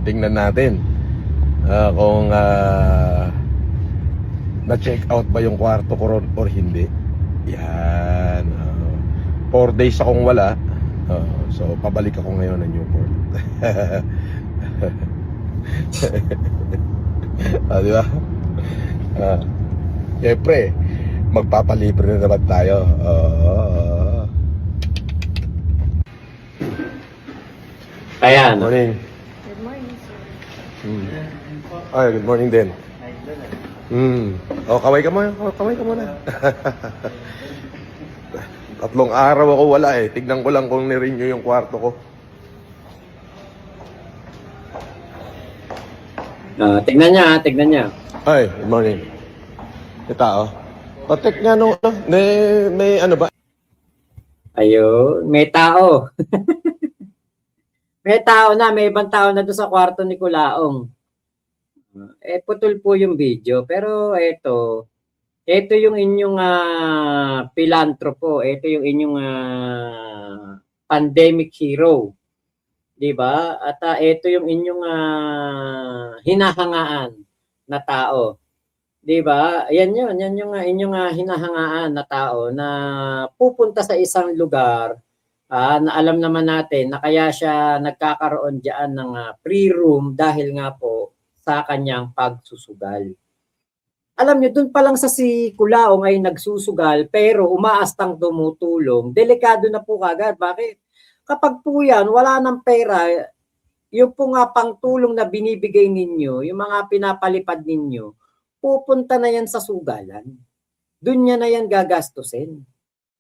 tingnan natin kung na-check out ba yung kwarto ko ron or hindi. Yan. 4 days akong wala. So pabalik ako ngayon ng Newport. Di ba? Siyempre, magpapalibre na naman tayo. Ayan. Morning. Good morning, sir. Ay, good morning din. Kaway ka muna. Kaway ka muna. 3 araw ako wala eh. Tignan ko lang kung ni-renew yung kwarto ko. Tignan niya, tignan niya. Ay, good morning. May tao. Patek nga nung ano. May ano ba? Ayun, may tao. May tao na, may ibang tao na doon sa kwarto ni Kulaong. Putol po yung video. Pero ito yung inyong philanthropo. Ito yung inyong pandemic hero. Diba? At ito yung inyong hinahangaan na tao. Diba? Yan yung inyong hinahangaan na tao na pupunta sa isang lugar na alam naman natin na kaya siya nagkakaroon diyan ng free room dahil nga po sa kanyang pagsusugal. Alam niyo, dun pa lang sa si Kulaong ay nagsusugal pero umaastang tumutulong. Delikado na po kagad. Bakit? Kapag po yan, wala ng pera, yung po nga pangtulong na binibigay ninyo, yung mga pinapalipad ninyo, pupunta na yan sa sugalan. Doon niya na yan gagastusin.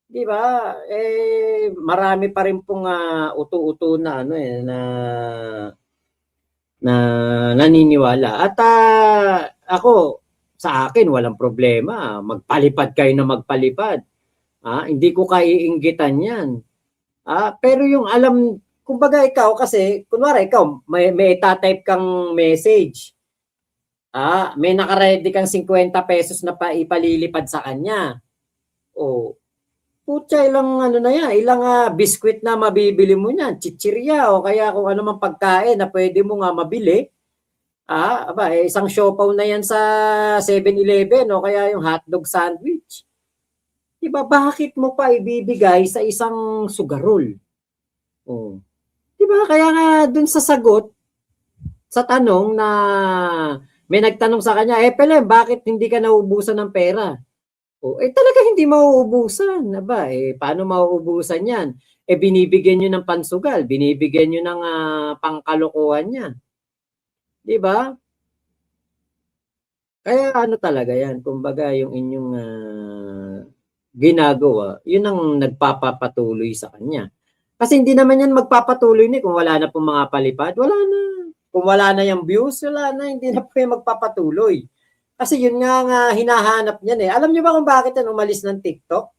Di ba? Marami pa rin pong uto-uto na na naniniwala. At ako, sa akin, walang problema. Magpalipad kayo na magpalipad. Hindi ko kaiinggitan yan. Pero yung alam, kumbaga ikaw kasi, kunwari ikaw, may itatype kang message. May nakaredy kang 50 pesos na ipalilipad sa kanya. Putya, ilang na yan, ilang biskwit na mabibili mo niyan, chichirya o kaya kung ano man pagkain na pwede mo nga mabili. Isang siopaw na yan sa 7-Eleven o kaya yung hotdog sandwich. Diba, bakit mo pa ibibigay sa isang sugarol? Diba, kaya nga dun sa sagot, sa tanong na may nagtanong sa kanya, Pelem, bakit hindi ka nauubusan ng pera? Talaga hindi mauubusan. Paano mauubusan yan? Binibigyan nyo ng pansugal, binibigyan nyo ng pangkalokohan niya. Diba? Kaya talaga yan, kumbaga yung inyong ginagawa, yun ang nagpapatuloy sa kanya. Kasi hindi naman yan magpapatuloy kung wala na pong mga palipad, wala na. Kung wala na yung views, wala na, hindi na po yung magpapatuloy. Kasi yun nga hinahanap niyan eh. Alam niyo ba kung bakit yan umalis ng TikTok?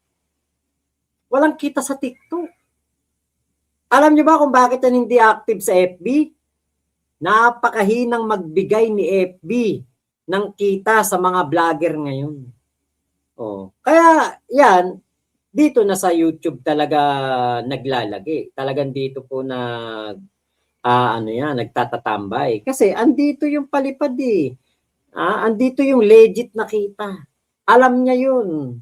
Walang kita sa TikTok. Alam niyo ba kung bakit yan hindi active sa FB? Napakahinang magbigay ni FB ng kita sa mga vlogger ngayon. Kaya yan, dito na sa YouTube talaga naglalagi. Talagang dito po nagtatatambay. Kasi andito yung palipad eh. Andito yung legit na kita. Alam niya yun.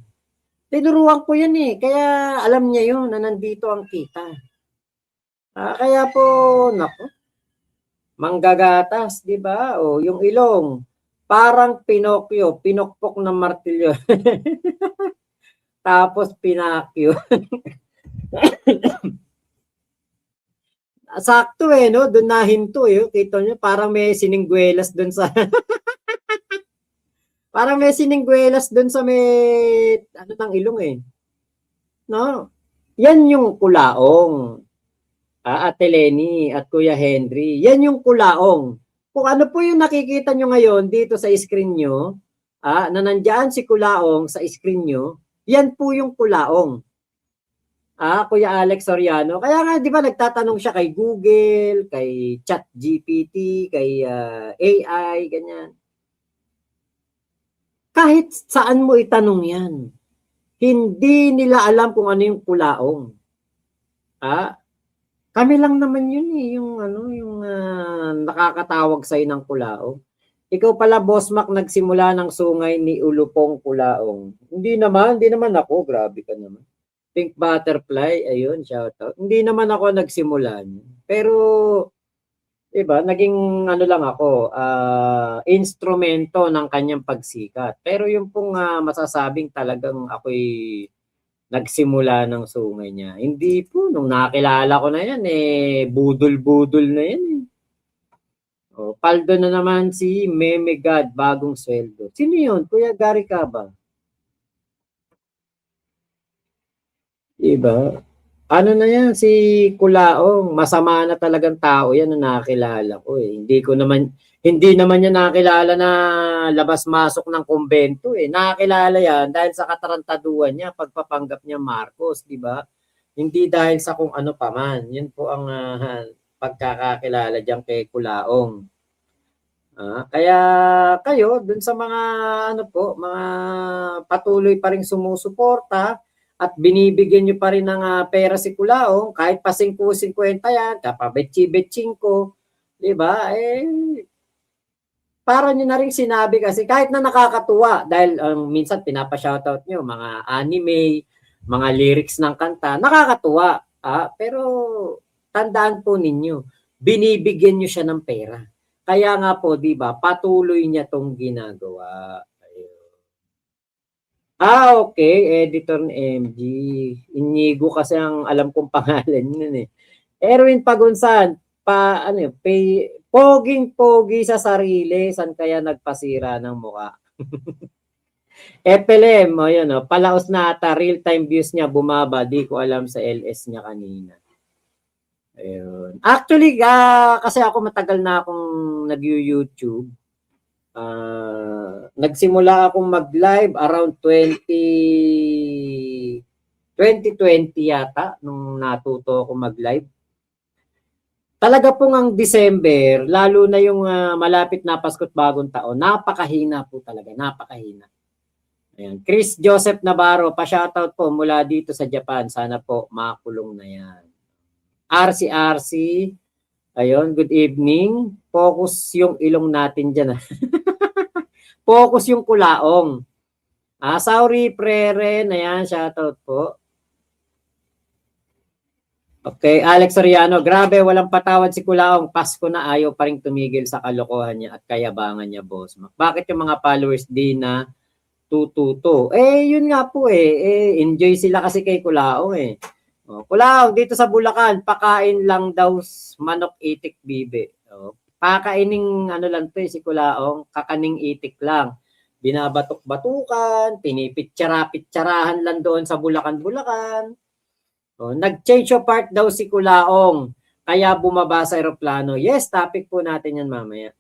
Tinuruan ko yan eh. Kaya alam niya yun na nandito ang kita. Kaya po, nako, manggagatas, di ba? Yung ilong, parang Pinocchio, pinokpok ng martilyo. Tapos pinakyo. Sakto no? Doon nahinto Kita nyo, parang may siningguelas doon sa... Parang may siningguelas doon sa may... ng ilong No? Yan yung Kulaong. Ate Lenny at Kuya Henry. Yan yung Kulaong. Kung ano po yung nakikita nyo ngayon dito sa screen nyo, na nandiyan si Kulaong sa screen nyo, yan po yung Kulaong. Kuya Alex Soriano. Kaya nga, di ba, nagtatanong siya kay Google, kay ChatGPT, kay AI, ganyan. Kahit saan mo itanong yan, hindi nila alam kung ano yung Kulaong. Kami lang naman yun yung nakakatawag sa'yo ng Kulaong? Ikaw pala, Boss Mac, nagsimula ng sungay ni Ulupong Kulaong. Hindi naman ako, grabe ka naman. Pink Butterfly, ayun, shoutout. Hindi naman ako nagsimula. Pero, diba, naging ano lang ako, instrumento ng kanyang pagsikat. Pero yung pong masasabing talagang ako'y nagsimula ng sungay niya. Hindi po, nung nakilala ko na yan, budol-budol na yan. O, paldo na naman si Meme God, bagong sweldo. Sino yun? Kuya Gary ka ba? Diba? Ano na yan, si Kulaong, masama na talagang tao yan na nakilala ko eh. Hindi naman niya nakilala na labas-masok ng kumbento eh. Nakilala yan dahil sa katarantaduhan niya, pagpapanggap niya Marcos, di ba? Hindi dahil sa kung ano pa man. Yun po ang pagkakakilala diyan kay Kulaong. Kaya kayo, dun sa mga ano po, mga patuloy pa ring sumusuporta, at binibigyan nyo pa rin ng pera si Kulaong, kahit pa 50-50 yan, kapabetsi-betsing ko, di ba? Para nyo na rin sinabi kasi, kahit na nakakatuwa, dahil minsan pinapa-shoutout nyo, mga anime, mga lyrics ng kanta, nakakatuwa. Pero tandaan po ninyo, binibigyan nyo siya ng pera. Kaya nga po, di ba, patuloy niya tong ginagawa. Okay. Editor ng MG. Inigo kasi ang alam kong pangalan nun eh. Erwin Pagunsan, poging-pogi sa sarili, san kaya nagpasira ng mukha? FLM, yun, palaos na ata, real-time views niya bumaba, di ko alam sa LS niya kanina. Ayun. Actually, kasi ako matagal na akong nag-YouTube. Nagsimula akong mag-live around 2020 yata nung natuto ako mag-live. Talaga pong ang December, lalo na yung malapit na Pasko't Bagong Taon, napakahina po talaga, napakahina. Ayan. Chris Joseph Navarro, pa-shoutout po mula dito sa Japan. Sana po makulong na yan. RC, ayun, good evening. Focus yung ilong natin dyan. Focus yung Kulaong. Sauri Preren, ayan, shoutout po. Okay, Alex Soriano, grabe, walang patawad si Kulaong. Pasko na ayaw pa rin tumigil sa kalokohan niya at kayabangan niya, boss. Bakit yung mga followers di na tututo? Yun nga po enjoy sila kasi kay Kulaong eh. Kulaong, dito sa Bulacan, pakain lang daw manok itik bibe. Pakaining ano lang to si Kulaong, kakaning itik lang. Binabatok-batukan, pinipitsara-pitsarahan lang doon sa Bulacan-Bulacan. Nag-change of part daw si Kulaong, kaya bumaba sa eroplano. Yes, topic po natin yan mamaya.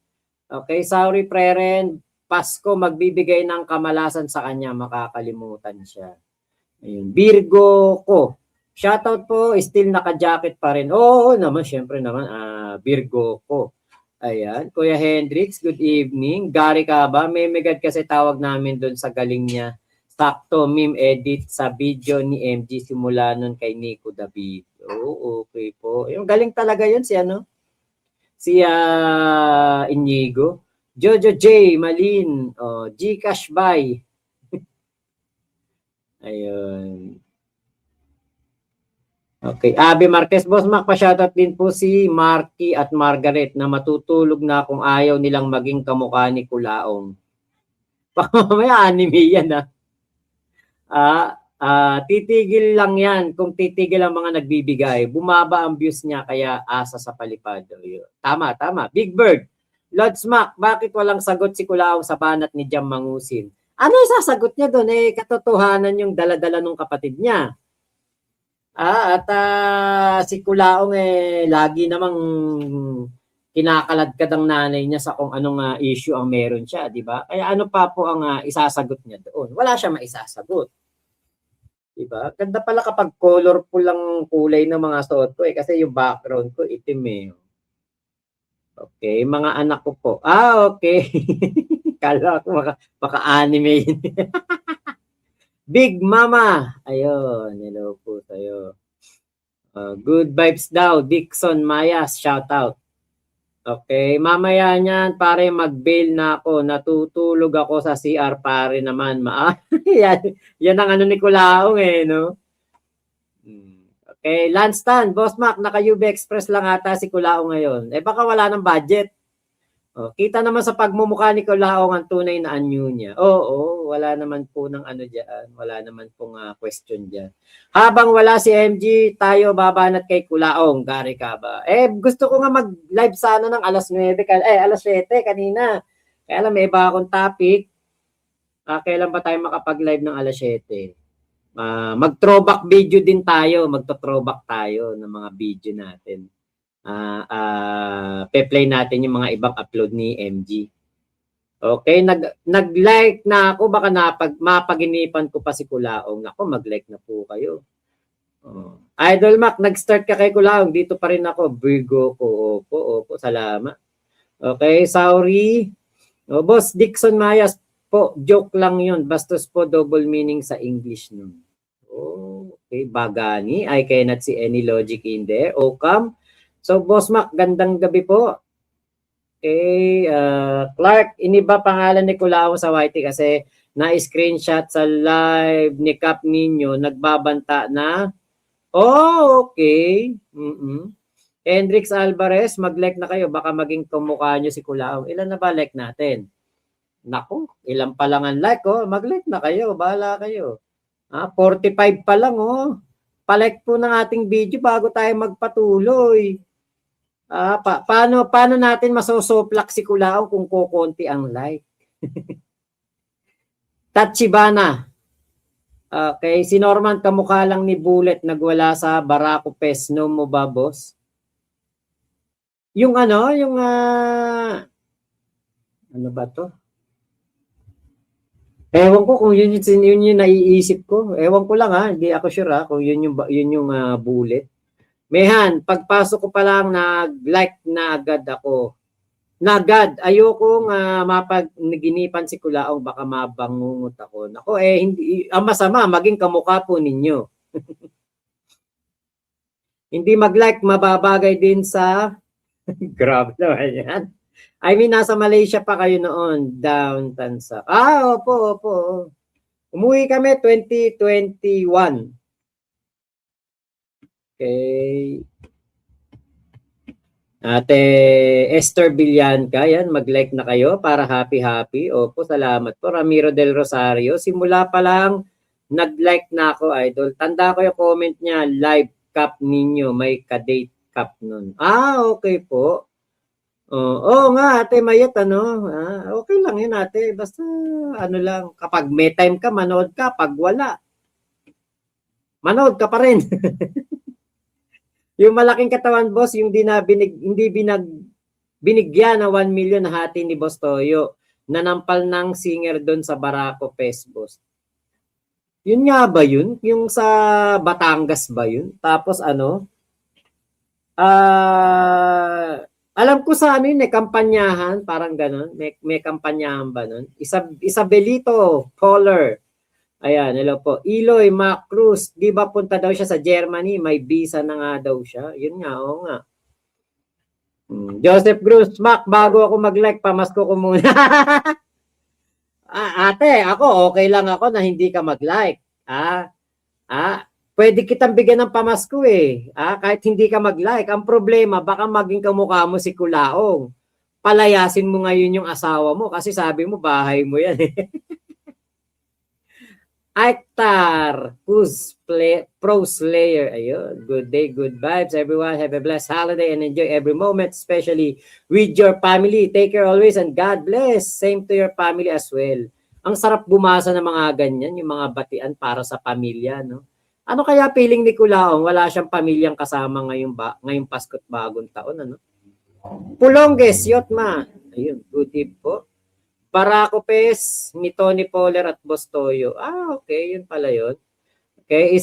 Okay, sorry Preren, Pasko magbibigay ng kamalasan sa kanya, makakalimutan siya. Ayun, Virgo ko. Shoutout po, still naka-jacket pa rin. Oo naman, syempre naman, Virgo ko. Ayan, Kuya Hendrix, good evening. Gary ka ba? May megad kasi tawag namin doon sa galing niya. Sakto, meme edit sa video ni MG simula nun kay Nico David. Okay po. Yung galing talaga yun si Inigo. Jojo J, Malin, Gcash buy. Ayun. Okay, Abby Marquez, Boss Mac, pa-shoutout din po si Marky at Margaret na matutulog na kung ayaw nilang maging kamukha ni Kulaong. May anime yan titigil lang yan kung titigil ang mga nagbibigay. Bumaba ang views niya kaya asa sa palipad. Tama. Big Bird, Lods Mac, bakit walang sagot si Kulaong sa banat ni Jam Mangusin? Ano sasagot niya doon? Katotohanan yung dala-dala ng kapatid niya. Si Kulaong lagi namang kinakaladkad ang nanay niya sa kung anong issue ang meron siya, di ba? Kaya ano pa po ang isasagot niya doon? Wala siya maisasagot. Di ba? Ganda pala kapag colorful lang kulay ng mga suot ko kasi yung background ko itim Okay, mga anak ko po. Okay. Kala ko baka anime yun. Big Mama. Ayun, hello po sa'yo. Good vibes daw. Dixon Mayas, shout out. Okay, mamaya niyan pare mag-bail na ako. Natutulog ako sa CR pare naman. Yan ang ano ni Kulaong eh, no? Okay, Lanstan, Boss Mac, naka-UB Express lang ata si Kulaong ngayon. Eh baka wala ng budget. Oh, kita naman sa pagmumukha ni Kulaong ang tunay na anyo niya. Oo, wala naman po ng ano diyan, wala naman pong question diyan. Habang wala si MG, tayo babanat kay Kulaong, Gary ka ba? Eh gusto ko nga mag-live sana ng alas 9, alas 7 kanina. Kaya lang may iba akong topic. Kailan ba tayo makapag-live ng alas 7? Mag-throwback video din tayo, magto-throwback tayo ng mga video natin. Pe-play natin yung mga ibang upload ni MG. Okay, nag-like na ako, baka mapaginipan ko pa si Kulaong. Ako, mag-like na po kayo. Idol Mac, nag-start ka kay Kulaong, dito pa rin ako. Virgo ko, opo, salamat. Okay, sorry. Boss Dixon Mayas po, joke lang yun. Bastos po, double meaning sa English nun. Okay, Bagani, I cannot see any logic in there. Okam. So, Boss Mac, gandang gabi po. Okay, Clark, iniba pangalan ni Kulaong sa YT kasi na-screenshot sa live ni Cap ninyo, nagbabanta na. Oh, okay. Hendrix Alvarez, mag-like na kayo, baka maging kamukha nyo si Kulaong. Ilan na ba like natin? Naku, ilan pa lang ang like, oh. Mag-like na kayo, bahala kayo. 45 pa lang, oh. Pa-like po ng ating video bago tayo magpatuloy. Paano natin masosoplak si Kulaong kung kukonti ang like? Tachibana. Okay, si Norman kamukha lang ni Bullet nagwala sa Barako Pesno mo ba, boss? Yung ano, yung ano ba to? Ewan ko kung yun yung naiisip ko. Ewan ko lang hindi ako sure kung yun yung Bullet. Mehan, pagpasok ko pa lang nag-like na agad ako. Ayokong mapag-naginipan si Kulaong, baka mabangungot ako. Nako, hindi, ang masama, maging kamukha po ninyo. Hindi mag-like, mababagay din sa grabe naman yan. I mean, nasa Malaysia pa kayo noon, downtown sa... opo. Umuwi kami 2021. Okay. Ate Esther Villanca, yan, mag-like na kayo para happy. Opo, salamat po. Ramiro del Rosario, simula pa lang nag-like na ako, idol. Tanda ko yung comment niya, live cup ninyo, may ka-date cup nun. Okay po. Nga, Ate Mayet, okay lang yun, ate. Basta, ano lang, kapag may time ka, manood ka. Pag wala, manood ka pa rin. Yung malaking katawan, boss, yung binigyan na 1 million na hati ni Boss Toyo, nanampal ng singer doon sa Barako Fest, boss. Yun nga ba yun? Yung sa Batangas ba yun? Tapos alam ko sa yun, kampanyahan, parang ganon. May kampanyahan ba nun? Isabelito Poller. Ayan, hello po. Iloy Macruz, di ba punta daw siya sa Germany? May visa na nga daw siya. Yun nga, oo nga. Joseph Cruz, Mac, bago ako mag-like, pamasko ko muna. Ate, ako, okay lang ako na hindi ka mag-like. Pwede kitang bigyan ng pamasko eh. Kahit hindi ka mag-like. Ang problema, baka maging kamukha mo si Kulaong. Palayasin mo ngayon yung asawa mo kasi sabi mo, bahay mo yan eh. Akhtar, Pro Slayer. Ayun. Good day, good vibes. Everyone, have a blessed holiday and enjoy every moment, especially with your family. Take care always and God bless. Same to your family as well. Ang sarap bumasa ng mga ganyan, yung mga batian para sa pamilya, no? Ano kaya feeling ni Kulaong? Wala siyang pamilyang kasama ngayong Pasko't Bagong Taon, ano? Pulongges, Yotma. Ayun, good tip po. Barako Pes, ni Tony Poller at Boss Toyo. Okay, yun pala yun. Okay,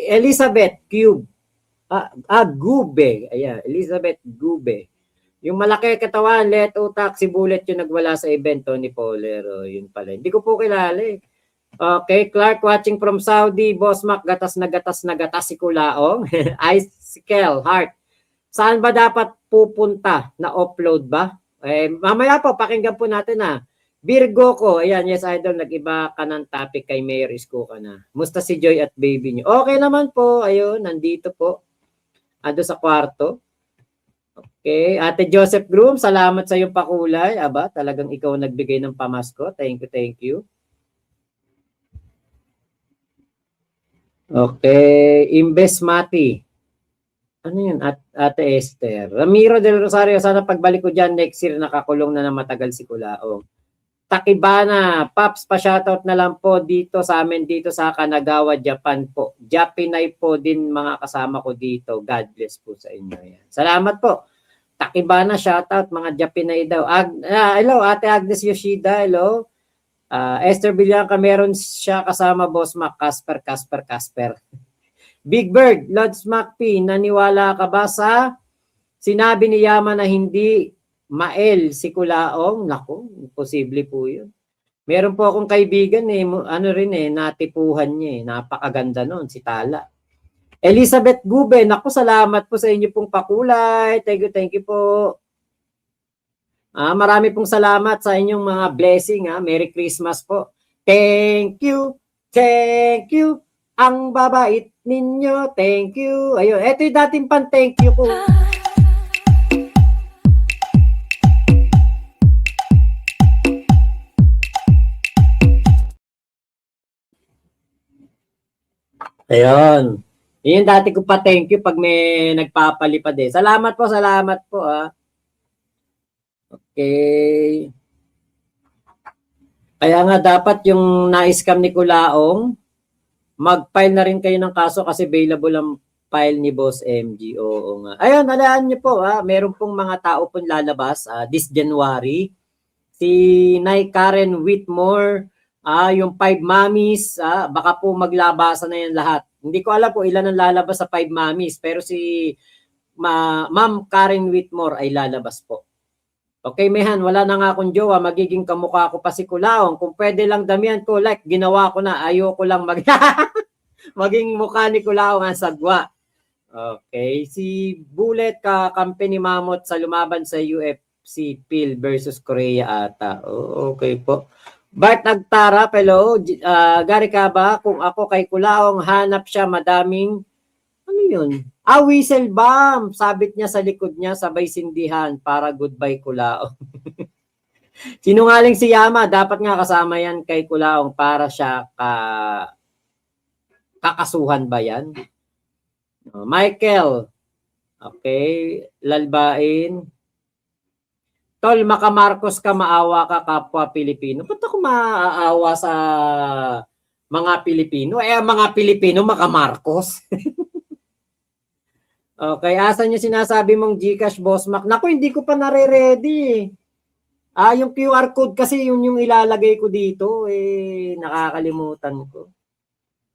Elizabeth Cube. Gube. Ayan, Elizabeth Gube. Yung malaki katawan, let utak, si Bullet yung nagwala sa event, Tony Poller. Yun pala. Hindi ko po kilala eh. Okay, Clark watching from Saudi. Boss Mac, gatas na gatas si Kulaong. Icicle Heart. Saan ba dapat pupunta na upload ba? Mamaya po, pakinggan po natin na. Virgo ko, ayan, yes idol, nag-iba ka ng topic kay Mayor Isko ka na. Musta si Joy at baby niyo? Okay naman po, ayun, nandito po. Ando sa kwarto. Okay, Ate Joseph Groom, salamat sa iyong pakulay. Aba, talagang ikaw nagbigay ng pamasko. Thank you, thank you. Okay, Imbes Mati. Ano yun, Ate Esther? Ramiro del Rosario, sana pagbalik ko dyan next year, nakakulong na matagal si Kulaong. Takibana, Paps, pa-shoutout na lang po dito sa amin dito sa Kanagawa, Japan po. Japinay po din mga kasama ko dito. God bless po sa inyo. Yan. Salamat po. Takibana, shoutout mga Japinay daw. Hello, Ate Agnes Yoshida, hello. Esther Villanca, meron siya kasama Boss Mac, Casper. Big Bird, Lods MacP, naniwala ka ba sa sinabi ni Yama na hindi Mael si Kulaong? Naku, imposible po yun. Meron po akong kaibigan natipuhan niya napakaganda noon, si Tala. Elizabeth Gube, naku, salamat po sa inyo pong pakulay. Thank you po. Marami pong salamat sa inyong mga blessing. Merry Christmas po. Thank you. Ang babait ninyo. Thank you. Ayun, ito yung dating pan thank you ko. Ayun. Yun dati ko pa thank you pag may nagpapalipad eh. Salamat po. Okay. Kaya nga dapat yung na-scam ni Kulaong, mag-file na rin kayo ng kaso kasi available ang file ni Boss MG. Oo nga. Ayun, alaan niyo po meron pong mga tao pong lalabas this January. Si Nay Karen Whitmore, yung 5 mommies, baka po maglabasan na yan lahat. Hindi ko alam po ilan ang lalabas sa 5 mommies, pero si Ma'am Karen Whitmore ay lalabas po. Okay, Mehan, wala na nga akong jowa, magiging kamukha ko pa si Kulaong. Kung pwede lang damihan ko, like, ginawa ko na, ayoko lang maging mukha ni Kulaong ang sagwa. Okay, si Bullet, kakampi ni Mamot sa lumaban sa UFC Phil versus Korea ata. Okay po. Bart Agtara, hello. Gary ka ba? Kung ako kay Kulaong, hanap siya madaming, ano yun? Whistle bomb. Sabit niya sa likod niya, sabay sindihan para goodbye Kulaong. Sinungaling si Yama, dapat nga kasama yan kay Kulaong para siya kakasuhan ba yan? Michael. Okay. Lalbain. Tol, makamarcos ka, maawa ka kapwa Pilipino. Ba't ako maaawa sa mga Pilipino? Mga Pilipino makamarcos. Okay, asan yung sinasabi mong GCash, Boss Mac? Naku, hindi ko pa nare-ready. Yung QR code kasi yun yung ilalagay ko dito. Nakakalimutan ko.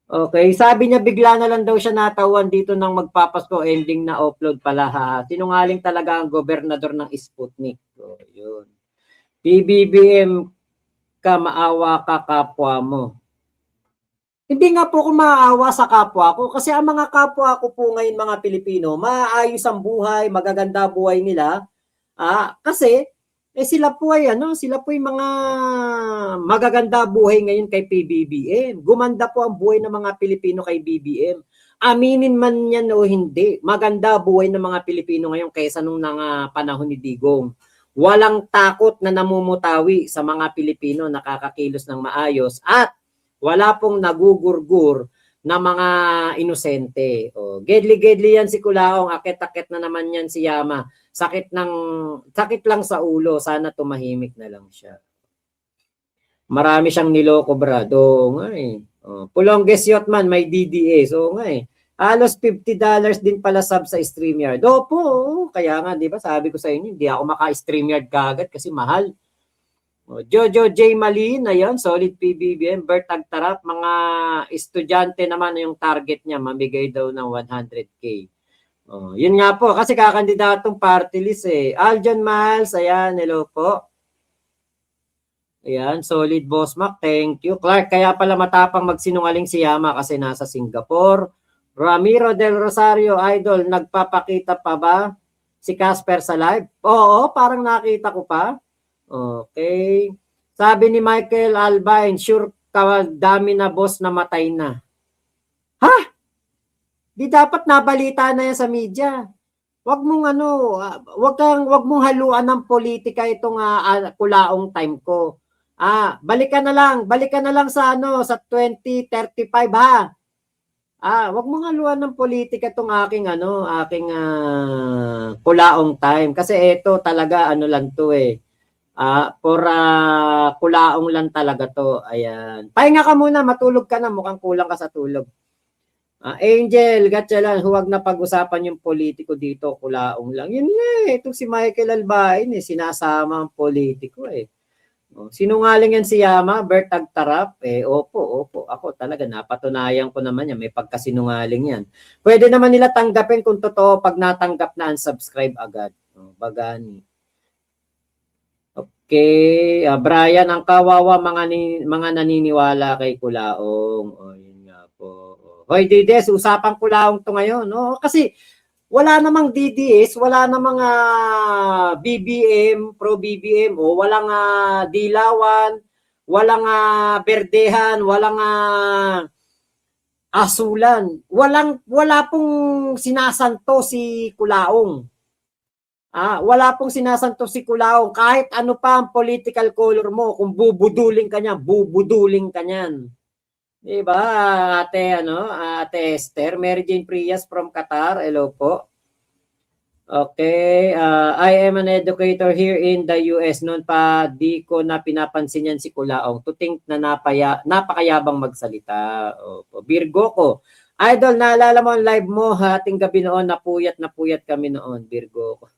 Okay, sabi niya bigla na lang daw siya natawan dito nang magpapasko, ending na upload pala Sinungaling talaga ang gobernador ng Sputnik. So, yun. PBBM ka, maawa ka kapwa mo. Hindi nga po ako maaawa sa kapwa ko kasi ang mga kapwa ko po ngayon mga Pilipino, maayos ang buhay, magaganda buhay nila. Kasi sila po ay mga magaganda buhay ngayon kay PBBM. Gumanda po ang buhay ng mga Pilipino kay BBM. Aminin man yan o hindi, maganda buhay ng mga Pilipino ngayon kaysa nung panahon ni Digong. Walang takot na namumutawi sa mga Pilipino, nakakakilos ng maayos at wala pong nagugurgur na mga inosente. Gedli yan si Kulaong, akit-akit na naman yan si Yama. Sakit lang sa ulo, sana tumahimik na lang siya. Marami siyang niloko, brad. Oo nga eh. Pulongges Yotman, may DDA. Oo nga eh. Halos $50 din pala sub sa StreamYard. Opo, kaya nga, di ba, sabi ko sa inyo, hindi ako maka-StreamYard kagad kasi mahal. Jojo J. Malin, ayan, solid PBBM. Bert Agtarap, mga estudyante naman yung target niya, mamigay daw ng 100K. Yun nga po, kasi kakandidatong party list eh. Aljon Miles, ayan, hello po. Ayan, solid Boss Mac, thank you. Clark, kaya pala matapang magsinungaling si Yama kasi nasa Singapore. Ramiro del Rosario, idol, nagpapakita pa ba Si Casper sa live. Oo, parang nakita ko pa. Okay. Sabi ni Michael Albine, sure ka dami na boss na matay na. Ha? Di dapat nabalita na yan sa media. Wag mong wag mong haluan ng politika itong kulaong time ko. Balikan na lang sa sa 2035 ha. Wag mong haluan ng politika itong aking kulaong time kasi ito talaga lang to eh. For kulaong lang talaga to. Ayan. Pahinga ka muna, matulog ka na, mukhang kulang ka sa tulog. Angel, gatsalan, huwag na pag-usapan yung politiko dito, kulaong lang. Yun itong si Michael Albain, sinasama ang politiko eh. Sinungaling yan si Yama, Bert Agtarap, opo, ako talaga napatunayan ko naman yan, may pagkasinungaling yan. Pwede naman nila tanggapin kung totoo, pag natanggap na unsubscribe agad. Bagani. Okay, Brian, ang kawawa mga naniniwala kay Kulaong. Yun nga po. Hoy, Dides, usapang Kulaong to ngayon, no? Kasi wala namang DDS, wala namang BBM, pro-BBM, walang dilawan, walang berdehan, walang asulan. Wala pong sinasanto si Kulaong. Wala pong sinasanto si Kulaong. Kahit ano pa ang political color mo, kung bubuduling ka niyan. Diba, Ate Esther, Mary Jane Prias from Qatar. Hello po. Okay, I am an educator here in the US. Noon pa, di ko na pinapansin yan si Kulaong. To think na napakayabang magsalita. Opo. Virgo ko. Idol, naalala mo ang live mo, hating gabi noon, napuyat kami noon, Virgo ko.